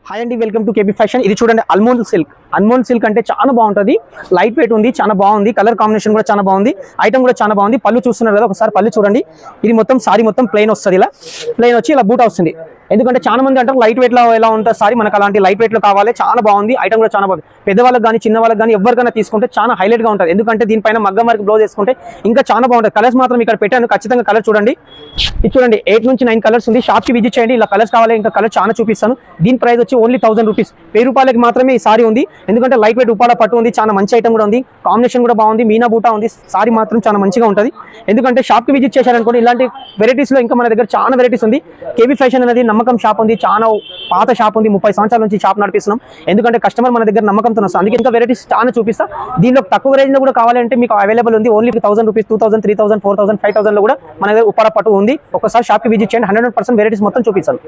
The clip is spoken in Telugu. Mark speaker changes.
Speaker 1: హాయ్ అండి, వెల్కమ్ టు కేబీ ఫ్యాషన్. ఇది చూడండి అల్మోన్ సిల్క్ అంటే చాలా బాగుంటుంది. లైట్ వెయిట్ ఉంది, చాలా బాగుంది. కలర్ కాంబినేషన్ కూడా చాలా బాగుంది. ఐటమ్ కూడా చాలా బాగుంది. పళ్ళు చూస్తున్నారు కదా, ఒకసారి పళ్ళు చూడండి. ఇది మొత్తం సారీ మొత్తం ప్లెయిన్ వస్తుంది. ఇలా ప్లెయిన్ వచ్చి ఇలా బూటా వస్తుంది. ఎందుకంటే చాలా మంది అంటారు లైట్ వెయిట్ లో ఎలా ఉంటుంది సారీ, మనకు అలాంటి లైట్ వెయిట్ లో కావాలి. చాలా బాగుంది. ఐటమ్ కూడా చాలా బాగుంది. పెద్దవాళ్ళకి కానీ చిన్న వాళ్ళకి కానీ ఎవరికైనా తీసుకుంటే చాలా హైలైట్ గా ఉంటుంది. ఎందుకంటే దీనిపైన మగ్గం వర్క్ బ్లౌజ్ వేసుకుంటే ఇంకా చాలా బాగుంటుంది. కలర్స్ మాత్రం ఇక్కడ పెట్టాను, ఖచ్చితంగా కలర్ చూడండి. ఇది చూడండి 8 నుంచి 9 కలర్స్ ఉంది. షాప్ కి విజిట్ చేయండి. ఇలా కలర్స్ కావాలి, ఇంకా కలర్ చాలా చూపిస్తాను. దీని ప్రైస్ వచ్చి ఓన్లీ 1000 రూపీస్. 1000 రూపాయలకి మాత్రమే ఈ సారీ ఉంది. ఎందుకంటే లైట్ వెయిట్ ఉపాల పట్టు ఉంది, చాలా మంచి ఐటమ్ కూడా ఉంది. కాంబినేషన్ కూడా బాగుంది. మీనా బూటా ఉంది. సారీ మాత్రం చాలా మంచిగా ఉంటుంది. ఎందుకంటే షాప్ కి విజిట్ చేశారనుకోండి, ఇలాంటి వెరైటీస్ లో ఇంకా మన దగ్గర చాలా వెరైటీస్ ఉంది. కేబీ ఫ్యాషన్ అనేది నమ్మకం షాప్ ఉంది. చాలా పాత షాప్ ఉంది. 30 సంవత్సరాల నుంచి షాప్ నడిపిస్తున్నాం. ఎందుకంటే కస్టమర్ మన దగ్గర నమ్మకంతో వస్తాం. అందుకే ఇంకా వెరైటీస్ చాలా చూపిస్తా. దీనిలో తక్కువ రేంజ్ లో కూడా కావాలంటే మీకు అవైలబుల్ ఉంది. ఓన్లీ 1000 రూపీస్, 2000, 3000, 4000, 5000 లో కూడా మన దగ్గర ఉపాల పట్టు ఉంది. ఒకసారి షాప్ కి విజిట్ చేయండి. 100% వెరైటీస్ మొత్తం చూపిస్తాను.